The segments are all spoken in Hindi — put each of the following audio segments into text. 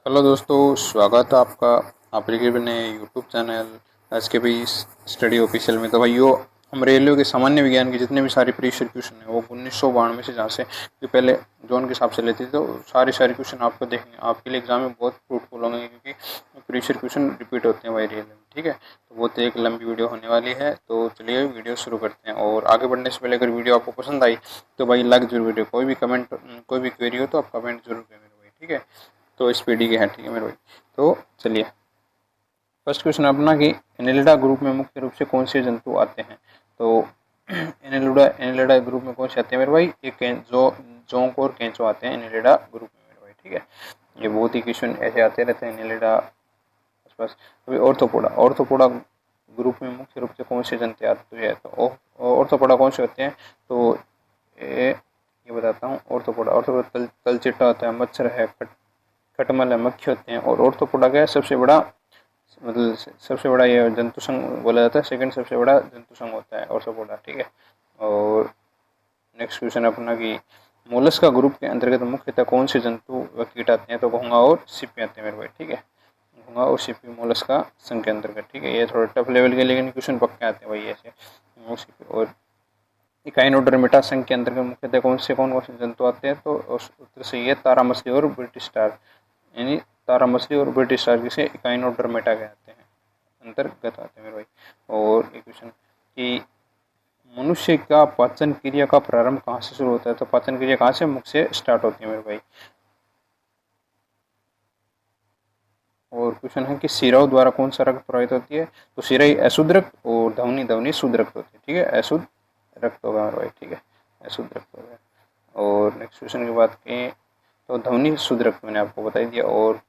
हेलो दोस्तों, स्वागत है आपका आपके भी अपने यूट्यूब चैनल एस के पी स्टडी ऑफिशियल में। तो भाइयों, हम रेलवे के सामान्य विज्ञान के जितने भी सारे प्रीवियस क्वेश्चन हैं वो 1992 से, जहाँ से कि पहले जोन के हिसाब से लेते थे, तो सारे क्वेश्चन आपको देखने आपके लिए एग्जाम में बहुत फ्रूटफुल होंगे, क्योंकि प्रीवियस क्वेश्चन रिपीट होते हैं भाई रेलवे में। ठीक है, तो बहुत एक लंबी वीडियो होने वाली है, तो चलिए वीडियो शुरू करते हैं। और आगे बढ़ने से पहले अगर वीडियो आपको पसंद आई तो भाई लाइक जरूर वीडियो, कोई भी क्वेरी हो तो आप कमेंट जरूर करें मेरे भाई। ठीक है, तो इस पीढ़ी के हैं। ठीक है मेरे भाई, तो चलिए फर्स्ट क्वेश्चन अपना कि एनेलिडा ग्रुप में मुख्य रूप से कौन से जंतु आते हैं। तो एनेलिडा ग्रुप में कौन से आते हैं मेरे भाई? ये जोंक और केंचो आते हैं एनेलिडा ग्रुप में मेरे भाई। ठीक है, ये बहुत ही क्वेश्चन ऐसे आते रहते हैं एनेलिडा आसपास। अभी ऑर्थोपोडा ग्रुप में मुख्य रूप से कौन से जंतु आते हैं? तो ऑर्थोपोडा कौन से होते हैं? तो ये बताता हूँ। ऑर्थोपोडा तलचिट्टा होता है, मच्छर है, खटमल है, मक्खी होते हैं। और ऑर्थोपोडा का सबसे बड़ा, मतलब सबसे बड़ा ये जंतु संघ बोला जाता है, सेकंड सबसे बड़ा जंतु संघ होता है ऑर्थोपोडा। ठीक है, और नेक्स्ट क्वेश्चन अपना कि मोलस्का ग्रुप के अंतर्गत मुख्यतः कौन से जंतु व कीट आते हैं? तो घोंघा और सीपी आते हैं मेरे भाई। ठीक है, घोंघा और सीपी मोलस्का संघ के अंतर्गत। ठीक है, ये थोड़ा टफ लेवल के, लेकिन क्वेश्चन पक्के आते हैं भाई ऐसे। और इकाइनोडर्मेटा संघ के अंतर्गत मुख्यतः कौन से जंतु आते हैं? तो उस उत्तर से ये तारा मछली और ब्रिटिश स्टार, यानी तारा मछली और ब्रिटिश स्टार किसे इकाइनोडर्मेटा कहते हैं, अंतर्गत आते हैं मेरे भाई। और एक क्वेश्चन कि मनुष्य का पाचन क्रिया का प्रारंभ कहाँ से शुरू होता है? तो पाचन क्रिया कहाँ से? मुख से स्टार्ट होती है मेरे भाई। और क्वेश्चन है कि सिराओं द्वारा कौन सा रक्त प्रवाहित होती है? तो सिराई अशुद्ध रक्त और ध्वनि शुद्ध रक्त होती है। ठीक है, अशुद्ध रक्त होगा मेरे भाई। ठीक है, अशुद्ध रक्त होगा। और नेक्स्ट क्वेश्चन की बात करें तो ध्वनि शुद्ध रक्त मैंने आपको बता दिया। और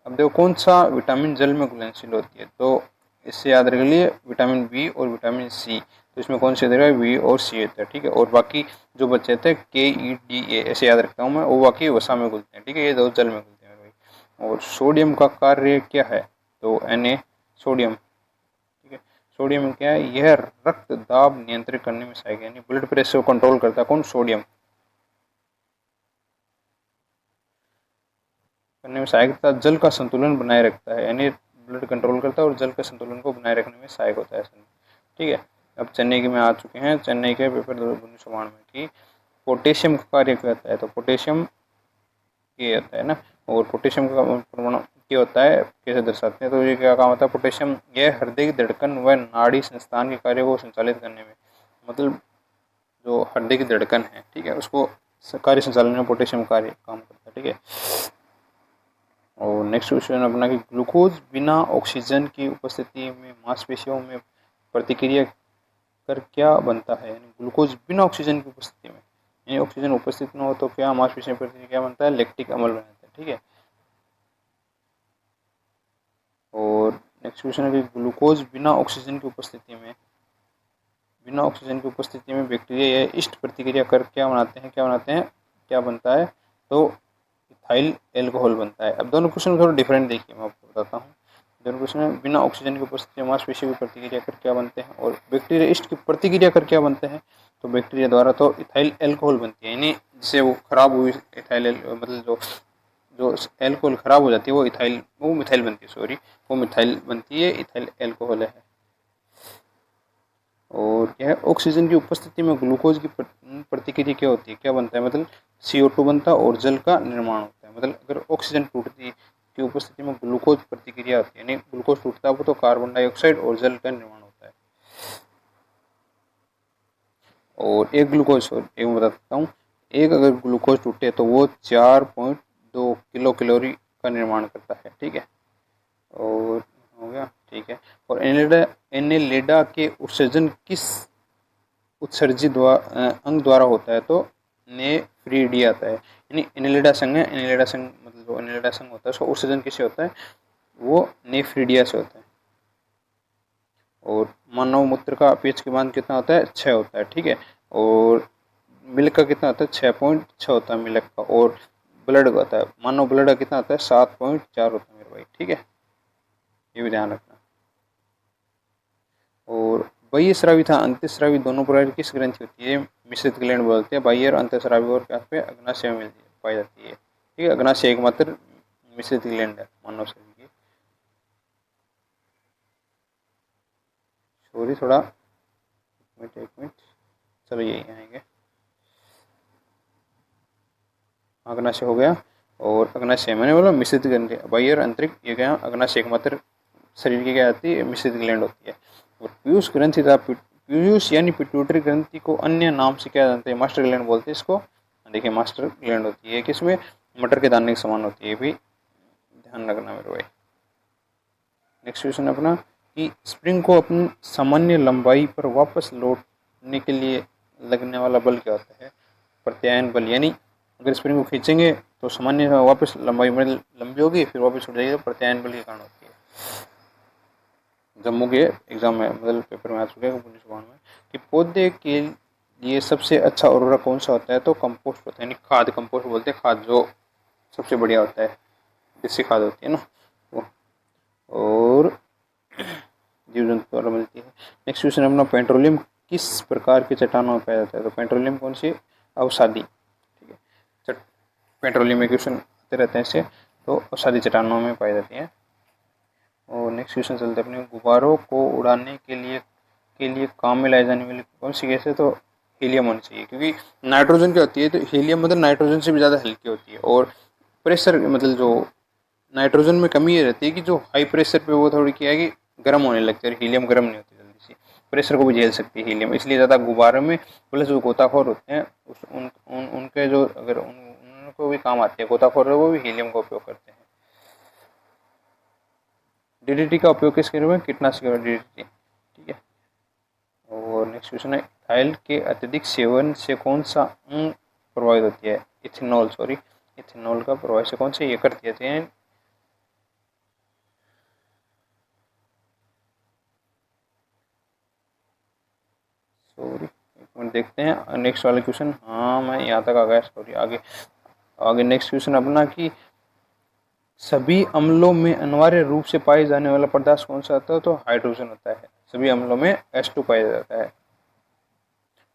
अब देखो कौन सा विटामिन जल में घुलनशील होती है? तो इससे याद रख लिए विटामिन बी और विटामिन सी। तो इसमें कौन से देगा? बी और सी होता है। ठीक है, और बाकी जो बचे थे के ई डी ए, ऐसे याद रखता हूँ मैं, वो बाकी वसा में घुलते हैं। ठीक है, ये दो जल में घुलते हैं भाई। और सोडियम का कार्य क्या है? तो Na, सोडियम। ठीक है, सोडियम क्या है? यह रक्त दाब नियंत्रित करने में सहायक है, यानी ब्लड प्रेशर को कंट्रोल करता है। कौन? सोडियम करने में सहायक था। जल का संतुलन बनाए रखता है, यानी ब्लड कंट्रोल करता है और जल के संतुलन को बनाए रखने में सहायक होता है। ठीक है, अब चेन्नई के में आ चुके हैं, चेन्नई के पेपर 1992 में कि पोटेशियम का कार्य क्या होता है? तो पोटेशियम ये होता है ना, और पोटेशियम का परमाणु क्या होता है, कैसे दर्शाते हैं? तो ये क्या काम होता है पोटेशियम? यह हृदय की धड़कन व नाड़ी संस्थान के कार्य को संचालित करने में, मतलब जो हृदय की धड़कन है, ठीक है, उसको कार्य संचालन में पोटेशियम कार्य काम करता है। ठीक है, और नेक्स्ट क्वेश्चन अपना कि ग्लूकोज बिना ऑक्सीजन की उपस्थिति में मांसपेशियों में प्रतिक्रिया कर क्या बनता है? यानी ग्लूकोज बिना ऑक्सीजन की उपस्थिति में, यानी ऑक्सीजन उपस्थित न हो तो क्या मांसपेशियों में प्रतिक्रिया बनता है? लैक्टिक अम्ल बनाता है। ठीक है, और नेक्स्ट क्वेश्चन है कि ग्लूकोज बिना ऑक्सीजन की उपस्थिति में बैक्टीरिया या ईस्ट प्रतिक्रिया कर क्या बनाते हैं, क्या बनता है? तो इथाइल एल्कोहल बनता है। अब दोनों क्वेश्चन थोड़ा डिफरेंट देखिए, मैं आपको बताता हूँ। दोनों क्वेश्चन में बिना ऑक्सीजन की उपस्थिति में मांसपेशियों की प्रतिक्रिया कर क्या बनते हैं, और बैक्टीरिया ईस्ट की प्रतिक्रिया कर क्या बनते हैं? तो बैक्टीरिया द्वारा तो इथाइल एल्कोहल बनती है, यानी जिससे वो खराब हुई मतलब जो जो एल्कोहल खराब हो जाती है वो मिथाइल बनती है, सॉरी, वो मिथाइल बनती है, इथाइल एल्कोहल है। और यह ऑक्सीजन की उपस्थिति में ग्लूकोज की प्रतिक्रिया क्या होती है, क्या बनता है? मतलब CO2 बनता है और जल का निर्माण होता है। मतलब अगर ऑक्सीजन टूटती की उपस्थिति में ग्लूकोज प्रतिक्रिया होती है, यानी ग्लूकोज टूटता है वो तो कार्बन डाइऑक्साइड और जल का निर्माण होता है। और एक ग्लूकोज, एक मैं बताता हूँ, एक अगर ग्लूकोज टूटे तो वो 4.2 किलो कैलोरी का निर्माण करता है। ठीक है, और हो गया। ठीक है, और एनेलिडा के उत्सर्जन किस उत्सर्जित अंग द्वारा होता है? तो नेफ्रीडिया आता है, यानी एनेलिडा संघ है, एनेलिडा संघ मतलब जो एनेलिडा संघ होता है उसका उत्सर्जन किससे होता है? वो नेफ्रीडिया से होता है। और मानव मूत्र का पीएच की मान कितना होता है? 6 होता है। ठीक है, और मिल्क का कितना होता है? 6.6 होता है मिल्क का। और ब्लड का होता है, मानव ब्लड का कितना होता है? 7.4 होता है मेरे भाई। ठीक है, ये भी ध्यान रखना। और बाह्यस्रावी था अंतःस्रावी दोनों प्रकार की किस ग्रंथि होती है? मिश्रित ग्लैंड बोलते हैं। बाह्य और अंतःस्रावी और क्या पे अग्नाशय में पाई जाती है। ठीक है, अग्नाशय एकमात्र मिश्रित ग्लैंड है मानव शरीर की। सॉरी थोड़ा एक मिनट, चलो यही आएंगे। अग्नाशय हो गया, और अग्नाशय मैंने बोला मिश्रित ग्रंथि, बाह्य और आंतरिक, ये क्या अग्नाशय एकमात्र शरीर की क्या आती है मिश्रित ग्लैंड होती है। और पीयूष ग्रंथि था, पीयूष यानी पिट्यूटरी ग्रंथि को अन्य नाम से क्या जानते हैं, मास्टर ग्लैंड बोलते हैं इसको। देखिए मास्टर ग्लैंड होती है किसमें, मटर के दाने के समान होती है, भी ध्यान रखना मेरे भाई। नेक्स्ट क्वेश्चन अपना कि स्प्रिंग को अपनी सामान्य लंबाई पर वापस लौटने के लिए लगने वाला बल क्या होता है, प्रत्यायन बल। यानी अगर स्प्रिंग को खींचेंगे तो सामान्य वापस लंबाई में लंबी होगी, फिर वापस उठ जाएगी, तो प्रत्यायन बल के कारण होती है। जम्मू के एग्जाम में मतलब पेपर में आ चुके हैं 1992 में कि पौधे के लिए सबसे अच्छा उर्वरक कौन सा होता है, तो कंपोस्ट होता है, यानी खाद, कंपोस्ट बोलते हैं खाद, जो सबसे बढ़िया होता है, देसी खाद होती है ना वो, और जीव जंतु द्वारा मिलती है। नेक्स्ट क्वेश्चन अपना पेट्रोलियम किस प्रकार की चट्टानों में पाया जाता है, तो पेट्रोलियम कौन सी अवसादी, ठीक है, पेट्रोलियम में क्वेश्चन आते रहते हैं इससे, तो अवसादी चट्टानों में पाई जाती है। और नेक्स्ट क्वेश्चन चलते अपने गुब्बारों को उड़ाने के लिए काम में लाई जाने वाली कौन सी गैस है, तो हीलियम होनी चाहिए, क्योंकि नाइट्रोजन क्या होती है, तो हीलियम मतलब नाइट्रोजन से भी ज़्यादा हल्की होती है, और प्रेशर मतलब जो नाइट्रोजन में कमी ये रहती है कि जो हाई प्रेशर पे वो थोड़ी क्या है कि गर्म होने लगती है, और हीलियम गर्म नहीं होती जल्दी से, प्रेशर को भी झेल सकती है हीलियम, इसलिए ज़्यादा गुब्बारों में प्लस जो गोताखोर होते हैं उनके जो अगर उनको भी काम आते हैं गोताखोर, वो भी हीलियम का उपयोग करते हैं। डीडीटी का उपयोग किसके रूप में, कीटनाशक डीडीटी, ठीक है। और नेक्स्ट क्वेश्चन है इथाइल के अत्यधिक सेवन से कौन सा अंग प्रभावित होती है, इथेनॉल, सॉरी इथेनॉल का प्रभाव से कौन से ये कर देते हैं, सॉरी एक मिनट देखते हैं नेक्स्ट वाला क्वेश्चन। हाँ मैं यहाँ तक आ गया, सॉरी आगे आगे नेक्स्ट क्वेश्चन अपना कि सभी अम्लों में अनिवार्य रूप से पाए जाने वाला पदार्थ कौन सा होता है, तो हाइड्रोजन होता है, सभी अम्लों में H2 पाया जाता है।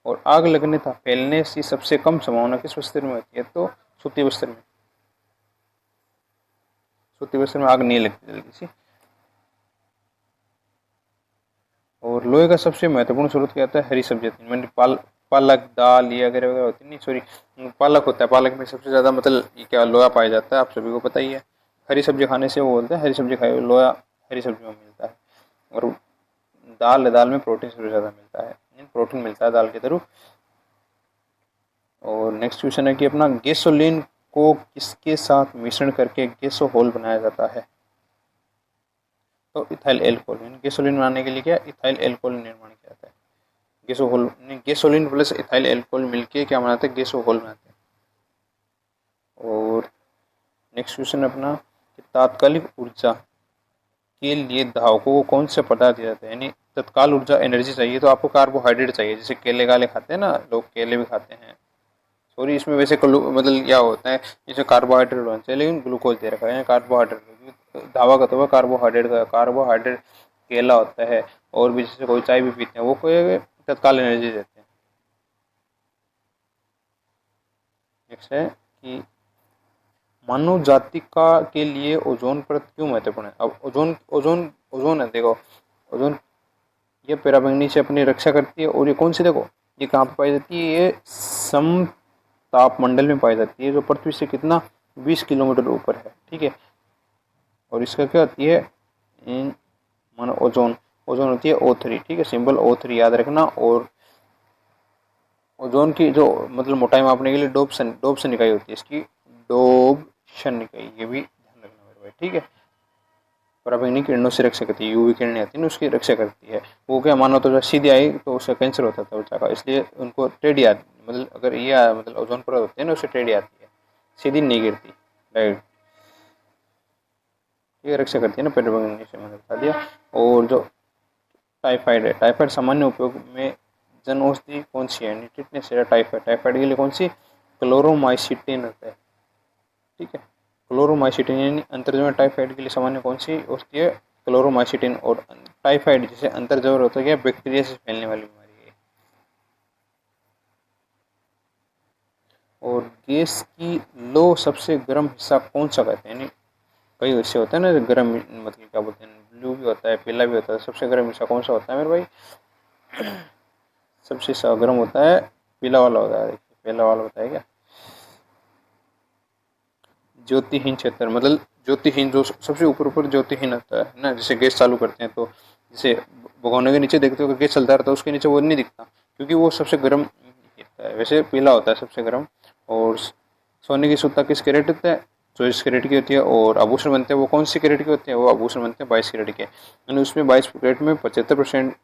और आग लगने तथा फैलने की सबसे कम संभावना किस वस्त्र में होती है, तो सूती वस्त्र में, सूती वस्त्र में आग नहीं लगती जल्दी से। और लोहे का सबसे महत्वपूर्ण स्रोत क्या होता है, हरी सब्जियां, मैंने पालक दाल ये वगैरह वगैरह होती नहीं, सॉरी पालक होता है, पालक में सबसे ज़्यादा मतलब ये क्या लोहा पाया जाता है, आप सभी को पता ही है। हरी सब्जी खाने से वो बोलते हैं हरी सब्जी खाए, लोहा हरी सब्जियों में मिलता है। और दाल में प्रोटीन सबसे ज़्यादा मिलता है, प्रोटीन मिलता है दाल के थ्रू। और नेक्स्ट क्वेश्चन है कि अपना गैसोलीन को किसके साथ मिश्रण करके गैसोहोल बनाया जाता है, तो इथाइल एल्कोहल, गैसोलीन बनाने के लिए क्या इथाइल एल्कोहल निर्माण किया जाता है, gasohol, gasoline plus ethyl alcohol मिलके क्या बनाते हैं, गैसोहोल बनाते हैं। और नेक्स्ट क्वेश्चन अपना कि तात्कालिक ऊर्जा के लिए धावकों को कौन से पदार्थ दिए जाते हैं, यानी तत्काल ऊर्जा एनर्जी चाहिए तो आपको कार्बोहाइड्रेट चाहिए, जैसे केले गाले खाते हैं ना लोग, केले भी खाते हैं, सॉरी इसमें वैसे मतलब क्या होता है, जैसे कार्बोहाइड्रेट होना चाहिए लेकिन ग्लूकोज दे रखा है, कार्बोहाइड्रेट दावा का तो है कार्बोहाइड्रेट का, कार्बोहाइड्रेट केला होता है, और भी जैसे कोई चाय भी पीते हैं वो कोई तत्काल एनर्जी देते हैं। नेक्स्ट है कि मानव जाति का के लिए ओजोन परत क्यों महत्वपूर्ण है, अब ओजोन ओजोन ओजोन है देखो, ओजोन ये पराबैंगनी से अपनी रक्षा करती है, और ये कौन सी देखो ये कहाँ पे पाई जाती है, ये सम तापमंडल में पाई जाती है, जो पृथ्वी से कितना 20 किलोमीटर ऊपर है, ठीक है। और इसका क्या होती है, मानो ओजोन, ओजोन होती है O3, ठीक है, सिंबल O3 याद रखना। और ओजोन की जो मतलब मोटाई मापने के लिए डोप्सन इकाई होती है इसकी, डोप्सन इकाई, ये भी ध्यान रखना मेरे भाई, ठीक है। पराबैंगनी किरणों से रक्षा करती है, यूवी किरणें आती है ना उसकी रक्षा करती है, वो क्या मानो तो जब सीधी आई तो उसका कैंसर होता था बच्चा का, इसलिए उनको टेढ़ी आती, मतलब अगर ये मतलब ओजोन परत होती है ना उससे टेढ़ी आती है, सीधी नहीं गिरती डायरेक्ट, ये रक्षा करती है ना पराबैंगनी से, मैंने बता दिया। और जो टाइफाइड है, टाइफाइड सामान्य उपयोग में जन औषधि कौन सी है, टिटनेस या टाइफाइड, टाइफाइड के लिए कौन सी, क्लोरोमाइसिटिन होता है, ठीक है, क्लोरोमाइसिटिन, यानी अंतर्जन टाइफाइड के लिए सामान्य कौन सी औषधि है, क्लोरोमाइसिटिन। और टाइफाइड जैसे अंतर्जवर होता है क्या, बैक्टीरिया से फैलने वाली बीमारी है। और गैस की लो सबसे गर्म हिस्सा कौन सा कहते हैं, यानी कई हिस्से होते हैं ना गर्म, मतलब क्या बोलते हैं, ब्लू भी होता है, पीला भी होता है। सबसे गर्म हिस्सा कौन सा होता है मेरे भाई? सबसे गर्म होता है पीला वाला होता है। देखिए पीला वाला होता है क्या? ज्योतिहीन क्षेत्र, मतलब ज्योतिहीन जो सबसे ऊपर ऊपर ज्योतिहीन होता है ना। जैसे गैस चालू करते हैं तो जैसे भगोने के नीचे देखते हो कि गैस चलता रहता है, उसके नीचे वो नहीं दिखता क्योंकि वो सबसे गर्म होता है। वैसे पीला होता है सबसे गर्म। और सोने की सूता किस कैरेट होता है? 24 कैरेट की होती है। और आभूषण बनते हैं वो कौन सी कैरेट के होते हैं? वो आभूषण बनते हैं 22 कैरेट के, यानी उसमें 22 कैरेट में 75%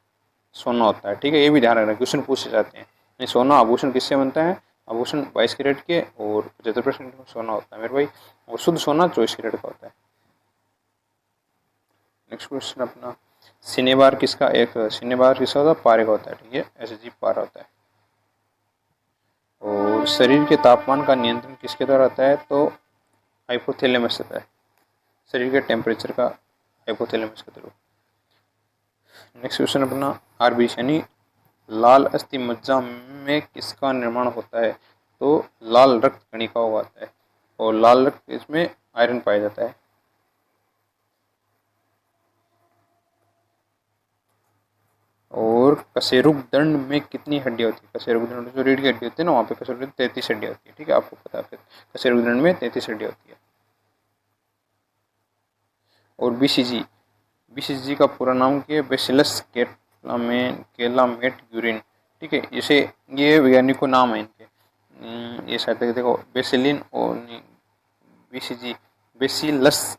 सोना होता है। ठीक है, ये भी ध्यान रखना, क्वेश्चन पूछे जाते हैं। नहीं, सोना आभूषण किससे बनता है? आभूषण 22 कैरेट के और 75% सोना होता है मेरे भाई। और शुद्ध सोना 24 कैरेट का होता है। नेक्स्ट क्वेश्चन अपना, सिनेबार किसका एक सिनेबार किसका होता है? पारे का होता है। ठीक है, ऐसे जी पारा होता है। और शरीर के तापमान का नियंत्रण किसके द्वारा होता है? तो हाइपोथैलेमस होता है। शरीर के टेम्परेचर का हाइपोथैलेमस के थ्रू। नेक्स्ट क्वेश्चन अपना, आरबीसी यानी लाल अस्थि मज्जा में किसका निर्माण होता है? तो लाल रक्त कणिका होता है। और लाल रक्त इसमें आयरन पाया जाता है। और कशेरुक दंड में कितनी हड्डियां होती है? कशेरुक दंड जो रीढ़ की हड्डी होती है ना, वहाँ पे कशेरुक 33 हड्डियां होती है। ठीक है, आपको पता है। कशेरुक दंड में 33 हड्डियां होती है। और बीसीजी, बीसीजी का पूरा नाम क्या है? Bacillus Calmette Guerin. ठीक है, इसे ये वैज्ञानिक को नाम है इनके। ये शायद तक देखो बेसिलिन और बीसीजी, बेसिलस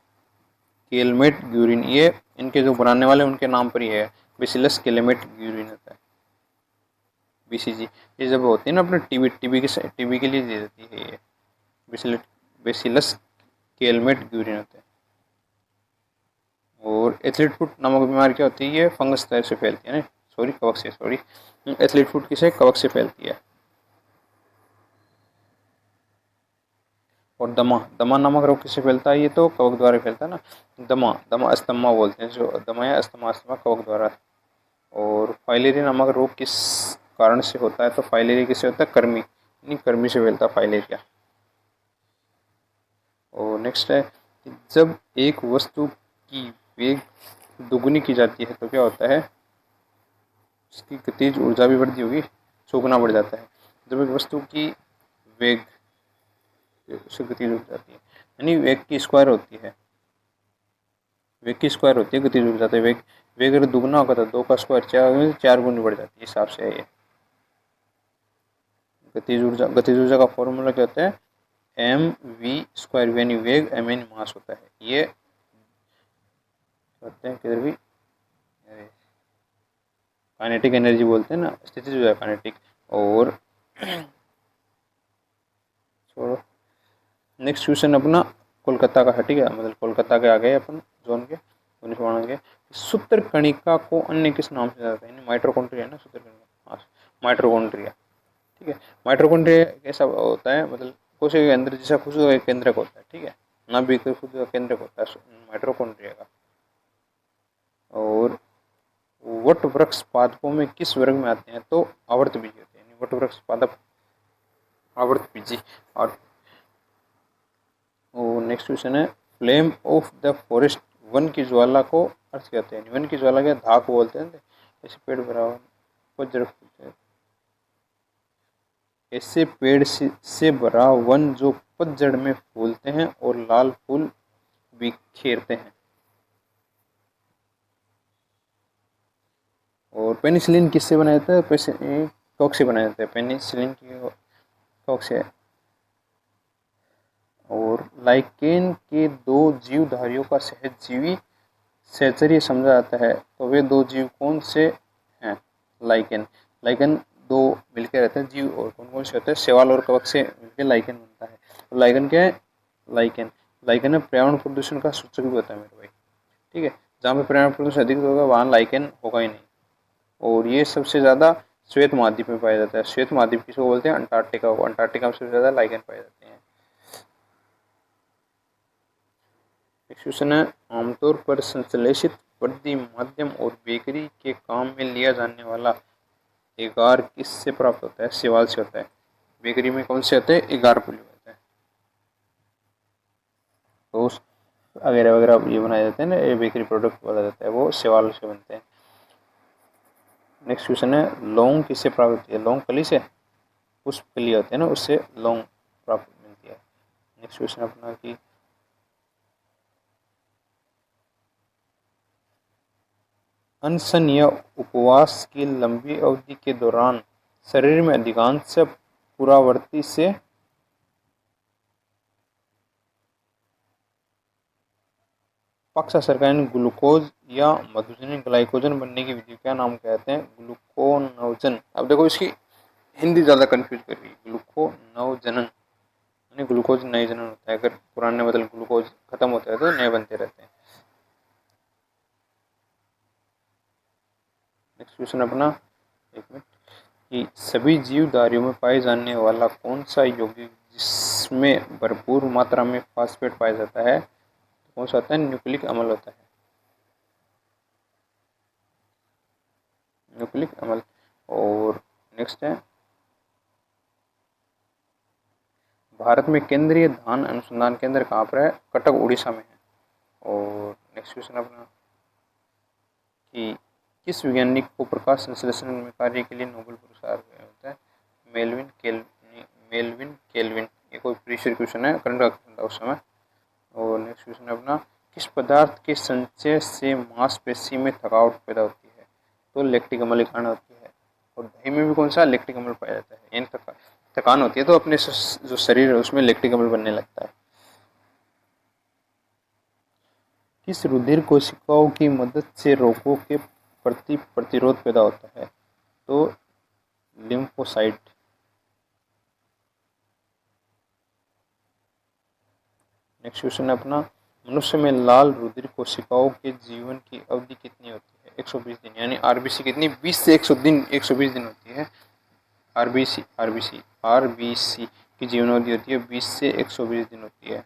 केलमेट यूरिन, ये इनके जो बनाने वाले उनके नाम पर ही है। बेसिलस केलमेट यूरिन होता है बीसीजी। ये जब होती है ना अपने टीबी के लिए दी जाती है ये। बेसिलस केलमेट यूरिन होता है। और एथलीट फुट नामक बीमारी क्या होती है? ये फंगस तरह से फैलती है ना, सॉरी कवक से, सॉरी एथलीट फुट किसे? कवक से फैलती है। और दमा, दमा नामक रोग किससे फैलता है? ये तो कवक द्वारा फैलता है ना। दमा, दमा अस्थमा बोलते हैं, जो दमा या अस्थमा, अस्थमा कवक द्वारा। और फाइलेरिया नामक रोग किस कारण से होता है? तो फाइलेरिया किससे होता है? कर्मी, यानी कर्मी से फैलता है फाइलेरिया। और नेक्स्ट है, जब एक वस्तु की वेग दुगुनी की जाती है तो क्या होता है? उसकी गतिज ऊर्जा भी बढ़ती होगी, चौगुना बढ़ जाता है। जब एक वस्तु की वेग, उसकी गतिज ऊर्जा जाती है, यानी वेग की स्क्वायर होती है। वेग की स्क्वायर होती है, गतिज ऊर्जा जाती है। वेग वेग अगर दुगना होगा तो 2 का स्क्वायर 4, 4 गुनी बढ़ जाती है, हिसाब से है ये। गतिज ऊर्जा का फॉर्मूला क्या होता है? एम वी स्क्वायर, यानी वेग एम एन मास होता है। ये होते हैं किधर भी काइनेटिक एनर्जी बोलते हैं ना, स्थितिज ऊर्जा काइनेटिक। और छोड़ो, नेक्स्ट क्वेश्चन अपना कोलकाता का है। ठीक है, मतलब कोलकाता के आ गए अपन जोन के 1992 के। सूत्र कणिका को अन्य किस नाम से जाता है? माइटोकॉन्ड्रिया है ना सूत्र कणिका, हाँ माइटोकॉन्ड्रिया। ठीक है, माइटोकॉन्ड्रिया कैसा होता है? मतलब कोशिका के अंदर जैसा खुद का केंद्रक होता है। ठीक है, नाभिक खुद का केंद्रक होता है माइटोकॉन्ड्रिया का। और वट वृक्ष पादपों में किस वर्ग में आते हैं? तो आवर्त बीजी होते हैं, वट वृक्ष पादप आवर्त बीजी। और नेक्स्ट क्वेश्चन है, flame of the forest, one की ज्वाला को अर्थ कहते हैं? वन की ज्वाला क्या? धाक बोलते हैं ऐसे पेड़ भरा हुआ पतझड़, ऐसे पेड़ से भरा वन जो पतझड़ में फूलते हैं और लाल फूल बिखेरते हैं। और पेनिसिलिन किससे बनाया जाता है? कॉक से बनाया जाता है पेनिसिलिन की, कॉक से। और लाइकेन के दो जीवधारियों का सहजीवी सहचर्य समझा जाता है, तो वे दो जीव कौन से हैं? लाइकेन, लाइकेन दो मिलकर रहते हैं जीव, और कौन कौन से होते हैं? शैवाल और कवक से मिलकर लाइकेन बनता है। तो लाइकेन क्या है? लाइकेन, लाइकेन में पर्यावरण प्रदूषण का सूचक भी होता है मेरे भाई। ठीक है, जहाँ पे पर्यावरण प्रदूषण अधिक होगा वहाँ लाइकेन होगा ही नहीं। और ये सबसे ज़्यादा श्वेत महाद्वीप में पाया जाता है। श्वेत महाद्वीप किसको बोलते हैं? अंटार्कटिका को। अंटार्कटिका में सबसे ज़्यादा लाइकेन पाए जाते हैं। नेक्स्ट क्वेश्चन है, आमतौर पर संश्लेषित वृद्धि माध्यम और बेकरी के काम में लिया जाने वाला एगार किससे प्राप्त होता है? शैवाल से होता है। बेकरी में कौन से होते हैं? एगार पुलिस होता है। तो वगैरह वगैरह ये बनाए जाते हैं ना, ये बेकरी प्रोडक्ट बोला जाता है, वो शैवाल से बनते हैं। नेक्स्ट क्वेश्चन है, लौंग किससे प्राप्त होती है? लौंग फली से, पुष्पफली होती है ना, उससे लौंग प्राप्त मिलती है। नेक्स्ट क्वेश्चन अपना कि अनशन या उपवास की लंबी अवधि के दौरान शरीर में अधिकांश पुरावर्ती से पक्ष सरकारीन ग्लूकोज या मधुजनी ग्लाइकोजन बनने की विधि क्या नाम कहते हैं? ग्लूकोनोजन। अब देखो इसकी हिंदी ज़्यादा कंफ्यूज कर रही है। ग्लूकोनोजनन यानी ग्लूकोज नए जनन होता है, अगर पुराने मतलब ग्लूकोज खत्म होते हैं तो नए बनते रहते हैं। नेक्स्ट क्वेश्चन अपना, एक मिनट, कि सभी जीवधारियों में पाए जाने वाला कौन सा यौगिक जिसमें भरपूर मात्रा में फास्फेट पाया जाता है, कौन सा होता है? न्यूक्लिक अम्ल होता है, न्यूक्लिक अम्ल। और नेक्स्ट है, भारत में केंद्रीय धान अनुसंधान केंद्र कहाँ पर है? कटक उड़ीसा में है। और नेक्स्ट क्वेश्चन अपना, कि किस वैज्ञानिक को प्रकाश संश्लेषण में कार्य के लिए नोबेल पुरस्कार होता है? Melvin kelvin. ये कोई प्रीवियस क्वेश्चन है, करंट अफेयर था उस समय। और नेक्स्ट क्वेश्चन अपना, किस पदार्थ के संचय से मांसपेशी में थकावट पैदा होती है? तो लैक्टिक अम्ल के कारण होती है। और दही में भी कौन सा लैक्टिक अम्ल पाया जाता है? यानी थकान होती है तो अपने जो शरीर है उसमें लैक्टिक अम्ल बनने लगता है। किस रुधिर कोशिकाओं की मदद से रोगों के प्रति प्रतिरोध पैदा होता है? तो लिम्फोसाइट। नेक्स्ट क्वेश्चन है अपना, मनुष्य में लाल रुधिर कोशिकाओं के जीवन की अवधि कितनी होती है? 120 दिन। यानी आरबीसी कितनी? 20 से 120 दिन होती है। आरबीसी की जीवन अवधि होती है 20 से 120 दिन होती है।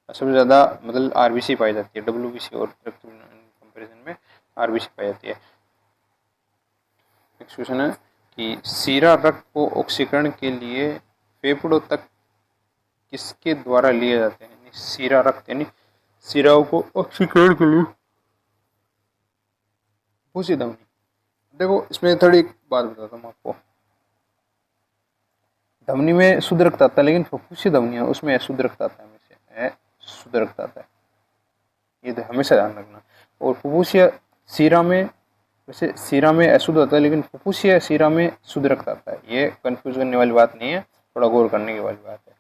सबसे ज़्यादा मतलब आरबीसी पाई जाती है, डब्ल्यूबीसी और रक्त कंपेरिजन में आरबीसी पाई जाती है। नेक्स्ट क्वेश्चन है कि सीरा रक्त को ऑक्सीकरण के लिए फेफड़ों तक किसके द्वारा लिए जाते हैं? सीरा रक्त यानी सिराओं को ऑक्सीकरण के लिए फूसी धमनी। देखो इसमें थोड़ी एक बात बताता हूँ आपको, धमनी में शुद्ध रक्त आता है, लेकिन फुफ्फुसी धमनी है उसमें अशुद्ध रक्त आता है, हमेशा शुद्ध रक्त आता है, ये तो हमेशा ध्यान रखना। और फुफ्फुसिया सीरा में, वैसे सीरा में अशुद्ध होता है लेकिन फुफ्फुसिया सीरा में शुद्ध रक्त आता है, ये कंफ्यूज करने वाली बात नहीं है, थोड़ा गौर करने की वाली बात है,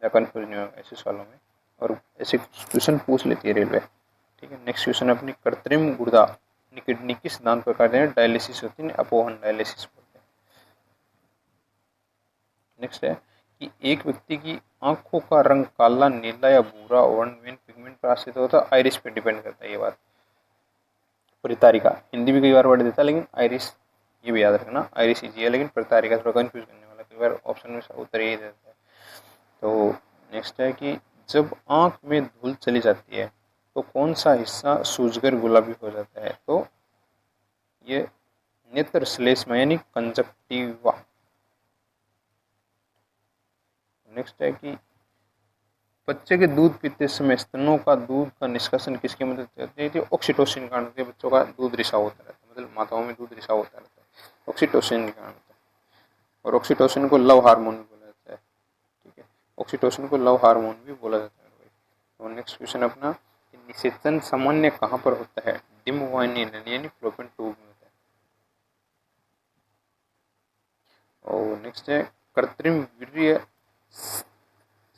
या कंफ्यूज नहीं होगा ऐसे सवालों में, और ऐसे क्वेश्चन पूछ लेती है रेलवे। ठीक है, नेक्स्ट क्वेश्चन अपनी, कृत्रिम गुर्दा किडनी किस सिद्धांत पर कार्य है? डायलिसिस होती है, अपोहन डायलिसिस बोलते हैं। नेक्स्ट है कि एक व्यक्ति की आंखों का रंग काला, नीला या भूरा वर्ण विन पिगमेंट पर आश्रित होता है? आइरिस पे डिपेंड करता है ये बात। परितारिका हिंदी भी कई बार वर्ड देता है, लेकिन आइरिस ये भी याद रखना, आइरिस इजी है लेकिन परितारिका थोड़ा कंफ्यूज करने वाला, कई बार ऑप्शन में उत्तर यही देता है। तो नेक्स्ट है कि जब आंख में धूल चली जाती है तो कौन सा हिस्सा सूजकर गुलाबी हो जाता है? तो ये नेत्र श्लेष्मा यानी कंजक्टिवा। नेक्स्ट है कि बच्चे के दूध पीते समय स्तनों का दूध का निष्कासन किसकी मदद से होती है? ऑक्सीटोसिन के कारण होती है, बच्चों का दूध रिसाव होता रहता है, मतलब माताओं में दूध रिसाव होता रहता है, ऑक्सीटोसिन के कारण होता है। और ऑक्सीटोसिन को लव हार्मोन भी बोला जाता है। ठीक है, ऑक्सीटोसिन को लव हार्मोन भी बोला जाता है भाई। तो नेक्स्ट क्वेश्चन अपना, निषेचन सामान्य कहाँ पर होता है? डिम वाइनिन यानी फ्लोपियन ट्यूब में होता है। और नेक्स्ट है, कृत्रिम वीर्य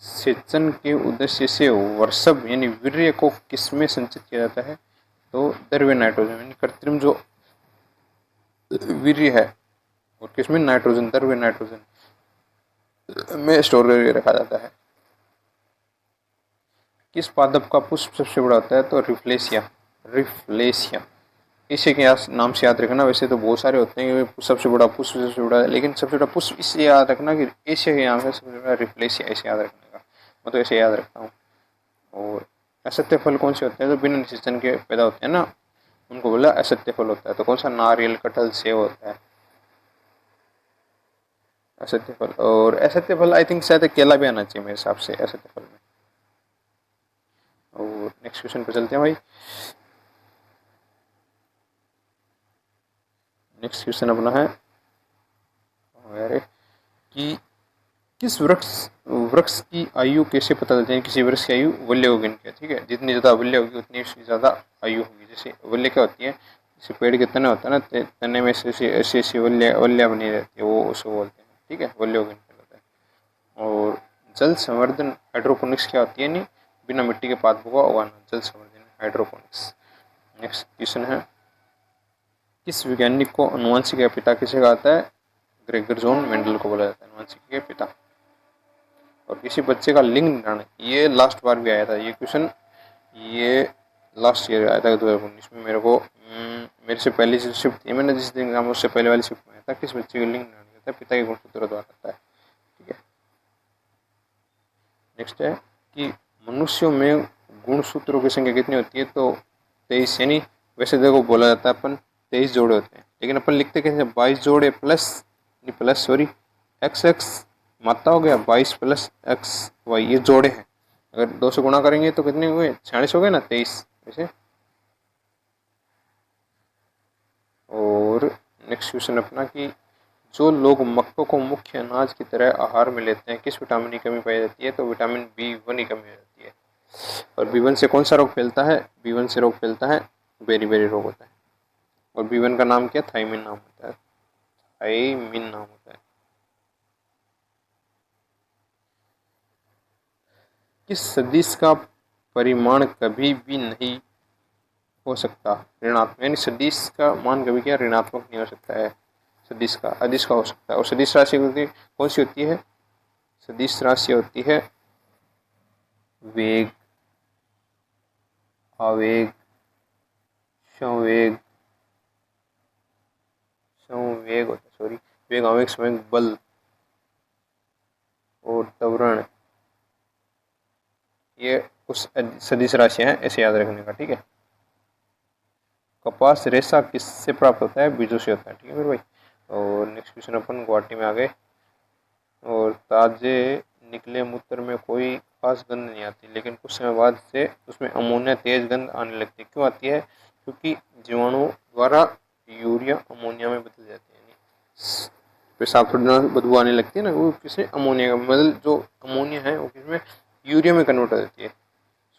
सेचन के उद्देश्य से वर्षभ यानी वीर्य को किसमें संचित किया जाता है? तो द्रव्य नाइट्रोजन यानी कृत्रिम जो वीर्य है और किसमें? नाइट्रोजन, द्रव्य नाइट्रोजन में स्टोर करके रखा जाता है। किस पादप का पुष्प सबसे बड़ा होता है? तो रिफ्लेशिया, रिफ्लेशिया। इसे क्या नाम से याद रखना, वैसे तो बहुत सारे होते हैं कि सबसे बड़ा पुष्प सबसे बड़ा है, लेकिन सबसे बड़ा पुष्प इससे याद रखना कि एशिया के नाम से सबसे बड़ा रिफ्लेशिया, ऐसे याद रखने का, मैं तो ऐसे याद रखता हूँ। और असत्य फल कौन से होते हैं? तो बिना निषेचन के पैदा होते हैं ना, उनको बोला असत्य फल होता है। तो कौन सा? नारियल, कटहल, सेब होता है असत्य फल। और असत्य फल आई थिंक शायद केला भी आना चाहिए मेरे हिसाब से असत्य फल में। नेक्स्ट क्वेश्चन पे चलते हैं भाई। नेक्स्ट क्वेश्चन अपना है अरे कि किस वृक्ष वृक्ष की आयु कैसे पता चलती है? किसी वृक्ष की आयु वल्य होगी इनके, ठीक है, जितनी ज़्यादा वल्य होगी उतनी उसकी ज़्यादा आयु होगी। जैसे वल्य क्या होती है, जैसे पेड़ के तने होता है ना, तने में से ऐसी ऐसी ऐसी वल्य बनी रहती है, वो उसको बोलते हैं, ठीक है, वल्य होगी कहलाता है। और जल संवर्धन हाइड्रोपोनिक्स क्या होती है? नहीं, बिना मिट्टी के पादपों का उगाना, जल संवर्धन हाइड्रोपोनिक्स। नेक्स्ट क्वेश्चन है किस वैज्ञानिक को अनुवांशिक का पिता किसे कहता है? ग्रेगर जॉन मेंडल को बोला जाता है अनुवांशिक के पिता। और किसी बच्चे का लिंग निर्धारण, ये लास्ट बार भी आया था ये क्वेश्चन, ये लास्ट ईयर आया था 2019 में। मेरे को मेरे से पहली जो शिफ्ट थी, मैंने जिस दिन एग्जाम उससे पहले वाली शिफ्ट में आया था, किस बच्चे का लिंग निर्धारण करता है? पिता के गुणसूत्र द्वारा करता है, ठीक है। नेक्स्ट है कि मनुष्यों में गुणसूत्रों की संख्या कितनी होती है? तो 23, यानी वैसे देखो बोला जाता है अपन 23 जोड़े होते हैं, लेकिन अपन लिखते कैसे? 22 जोड़े प्लस सॉरी एक्स मात्रा हो गया, 22 प्लस एक्स वाई, ये जोड़े हैं। अगर 2 से गुणा करेंगे तो कितने हुए? 46 हो गए ना, 23 वैसे। और नेक्स्ट क्वेश्चन अपना कि जो लोग मक्कों को मुख्य अनाज की तरह आहार में लेते हैं, किस विटामिन की कमी पाई जाती है? तो विटामिन B1 की कमी हो जाती है। और B1 से कौन सा रोग फैलता है? B1 से रोग फैलता है बेरी रोग होता है। और B1 का नाम क्या? थायमिन नाम होता है, थायमिन नाम होता है। किस सदिश का परिमाण कभी भी नहीं हो सकता ऋणात्मक, यानी सदिश का मान कभी क्या ऋणात्मक नहीं हो सकता है? सदिश का अदिश का हो सकता है। और सदिश राशि कौन सी होती है? सदिश राशि होती है वेग, आवेग, संवेग, संवेग होता है, सॉरी, वेग, आवेग, संवेग, बल और त्वरण, ये कुछ सदिश राशियां हैं, ऐसे याद रखने का, ठीक है। कपास रेशा किससे प्राप्त होता है? बीजों से होता है, ठीक है मेरे भाई। और नेक्स्ट क्वेश्चन अपन गुवाहाटी में आ गए। और ताजे निकले मूत्र में कोई खास गंध नहीं आती, लेकिन कुछ समय बाद से उसमें अमोनिया तेज गंध आने लगती है। क्यों आती है? क्योंकि जीवाणु द्वारा यूरिया अमोनिया में बदल जाती है, यानी पेशाब छोड़ना बदबू आने लगती है ना, वो किसमें? अमोनिया का, मतलब जो अमोनिया है वो किसमें? यूरिया में कन्वर्ट हो जाती है,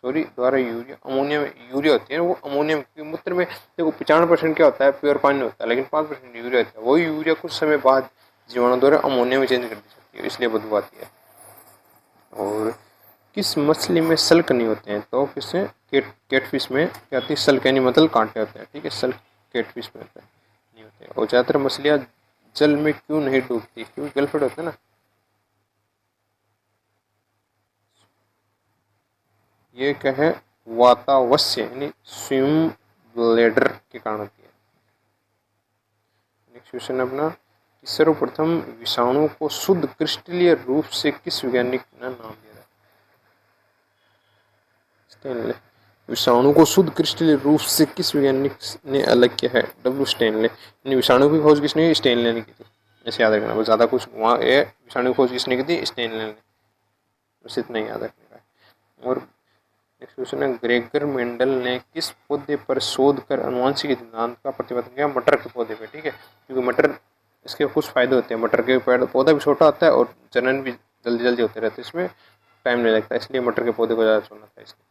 सॉरी द्वारा यूरिया, अमोनिया में यूरिया होती है, वो अमोनिया में मूत्र में देखो 95% क्या होता है? प्योर पानी होता है, लेकिन 5% यूरिया होता है। वही यूरिया कुछ समय बाद जीवाणु द्वारा अमोनिया में चेंज कर दी जाती है, इसलिए बदबू आती है। और किस मछली में सल्क नहीं होते हैं? तो किससे? कैटफिश में क्या होती है? सल्क, यानी मतलब कांटे होते हैं, ठीक है, सल्क कैटफिश में होते हैं, नहीं होते हैं। और ज़्यादातर मछलियाँ जल में क्यों नहीं डूबती? क्योंकि गलफेट होता है ना। ये क्या है? वातावस्य, यानी स्विम ब्लैडर के कारण होती है। नेक्स्ट क्वेश्चन अपना कि सर्वप्रथम विषाणु को शुद्ध क्रिस्टलीय रूप से किस वैज्ञानिक ने नाम दिया? स्टेनले। विषाणु को शुद्ध क्रिस्टलीय रूप से किस वैज्ञानिक ने अलग किया है? W Stanley. यानी विषाणु की खोज किसने की? स्टेनले ने की थी, ऐसे याद रखना, बस ज़्यादा कुछ वहाँ ये विषाणु की खोज किसने की थी? स्टेनले ने, बस इतना ही याद रखने का है। और नेक्स्ट क्वेश्चन है ग्रेगर मेंडल ने किस पौधे पर शोध कर अनुवांशिक सिद्धांत का प्रतिपादन किया? मटर के पौधे पे, ठीक है, क्योंकि मटर, इसके कुछ फायदे होते हैं। मटर के पेड़ पौधा भी छोटा होता है और जनन भी जल्दी जल्दी होते रहते हैं, इसमें टाइम नहीं लगता, इसलिए मटर के पौधे को ज़्यादा चुना था इसलिए।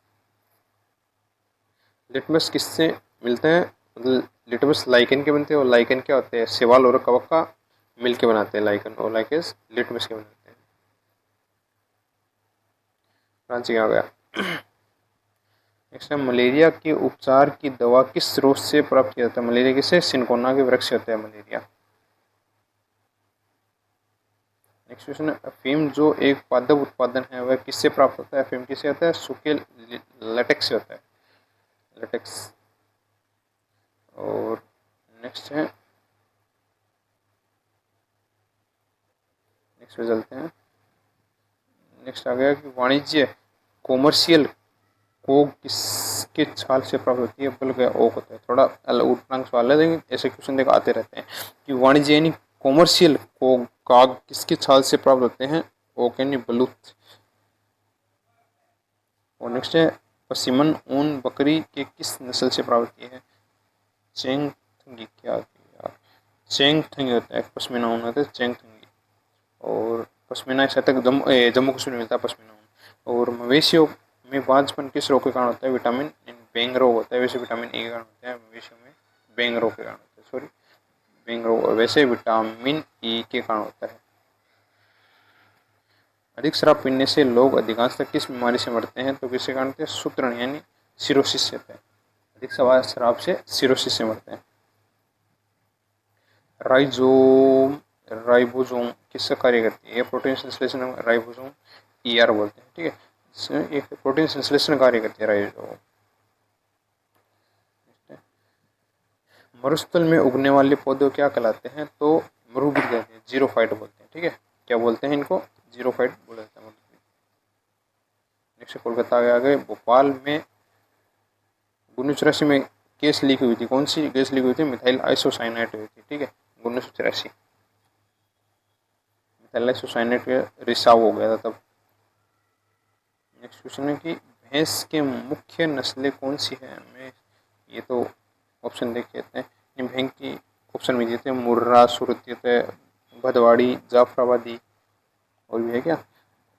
लिटमस किससे मिलते हैं? मतलब लिटमस लाइकन के बनते हैं, और लाइकन क्या होते हैं? शैवाल और कवक का मिल के बनाते हैं लाइकन, और लाइकस लिटमस के बनाते हैं। रांची आ गया। नेक्स्ट है मलेरिया के उपचार की दवा किस स्रोत से प्राप्त किया जाता है? मलेरिया किससे? सिनकोना के वृक्ष होते हैं मलेरिया। नेक्स्ट क्वेश्चन है अफीम जो एक पादप उत्पादन है वह किससे प्राप्त होता है? अफीम किससे होता है? सूखे लेटेक्स से होता है, लेटेक्स। और नेक्स्ट है, नेक्स्ट पे चलते हैं। नेक्स्ट आ गया कि वाणिज्य कॉमर्शियल कोक किसके छाल से प्राप्त होती है? बल्कि ओक होता है। थोड़ा अलग उठनांग सवाल है, लेकिन ऐसे क्वेश्चन देखो आते रहते हैं कि वाणिज्य यानी कॉमर्शियल कोक काग किसके छाल से प्राप्त होते हैं? ओक यानी बलूत। और नेक्स्ट है पश्चिमन ऊन बकरी के किस नस्ल से प्राप्त की है? चेंगथंगी। क्या यार, चेंगथंगी होता है, पश्मीना ऊन होता है चेंगथंगी। और पश्मीना शतक जम्मू कश्मीर में मिलता है पश्मीना ऊन। और मवेशियों में बांझपन किस रोग के कारण होता है? विटामिन बेंग रोग होता है, वैसे विटामिन ए के कारण होता है, मवेशियों में बेंग रोग के कारण होता है, सॉरी बेंग रोग, वैसे विटामिन ई के कारण होता है। अधिक शराब पीने से लोग अधिकांशतः किस बीमारी से मरते हैं? तो किसके कारण होते हैं? सूत्रण यानी सिरोसिस से होता है। अधिक शराब से सिरोसिस से मरते हैं। राइजोम राइबोसोम किसका कार्य करती है? प्रोटीन संश्लेषण, राइबोसोम ईआर बोलते हैं, ठीक है। इसमें एक प्रोटीन संश्लेषण कार्य करती है राइबोसोम। मरुस्थल में उगने वाले पौधे क्या कहलाते हैं? तो मरुभूमि कहते हैं, जीरोफाइट बोलते हैं, ठीक है। क्या बोलते हैं इनको? जीरोफाइट बोला जाता है। नेक्स्ट कोलकाता आ गए। भोपाल में 1984 में गैस लीक हुई थी, कौन सी गैस लीक हुई थी? मिथाइल आइसोसाइनेट हुई थी, ठीक है, 1984। मिथाइल आइसोसाइनेट का रिसाव हो गया था तब। नेक्स्ट क्वेश्चन है कि भैंस के मुख्य नस्लें कौन सी है? हमें ये तो ऑप्शन देख लेते हैं। भैंस की ऑप्शन में देते हैं मुर्रा, सुरतियत, भदवाड़ी, जाफराबादी, और भी है क्या?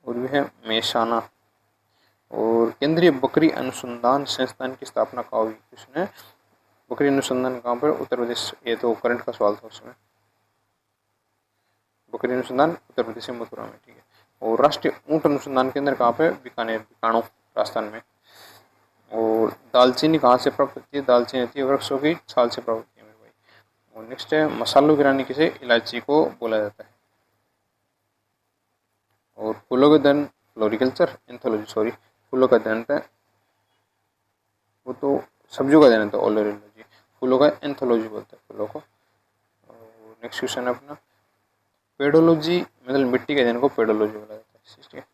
और भी है मेषाना। और केंद्रीय बकरी अनुसंधान संस्थान की स्थापना कहाँ हुई? क्वेश्चन है बकरी अनुसंधान कहाँ पर? उत्तर प्रदेश। ये तो करंट का सवाल था उसमें। बकरी अनुसंधान उत्तर प्रदेश में मथुरा में, ठीक है। और राष्ट्रीय ऊंट अनुसंधान केंद्र कहाँ पे? बीकानेर, बीकानो, राजस्थान में। और दालचीनी कहाँ से प्राप्त होती है? दालचीनी होती है वृक्षों की छाल से प्राप्त होती है मेरे भाई। और नेक्स्ट है मसालों की रानी किसे इलायची को बोला जाता है? और फूलों का अध्ययन फ्लोरिकल्चर, एंथोलॉजी, सॉरी फूलों का अध्ययन है, वो तो सब्जियों का अध्ययन था ओलोलॉजी। फूलों का एंथोलॉजी बोलते हैं फूलों को। और नेक्स्ट क्वेश्चन है अपना पेडोलॉजी, मतलब मिट्टी के अध्ययन को पेडोलॉजी बोला जाता है, ठीक है।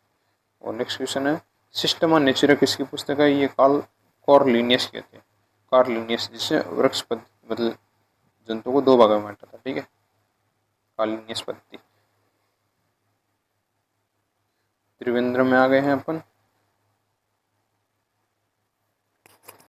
और नेक्स्ट क्वेश्चन है सिस्टमा नेचुरा किसकी पुस्तक है? ये कॉर्लिनियस कहते हैं, कार्लिनियस, जिससे वृक्ष मतलब जंतु को दो भागों में बांटा था, ठीक है, कार्लिनियस पद्धति। त्रिवेंद्र में आ गए हैं अपन।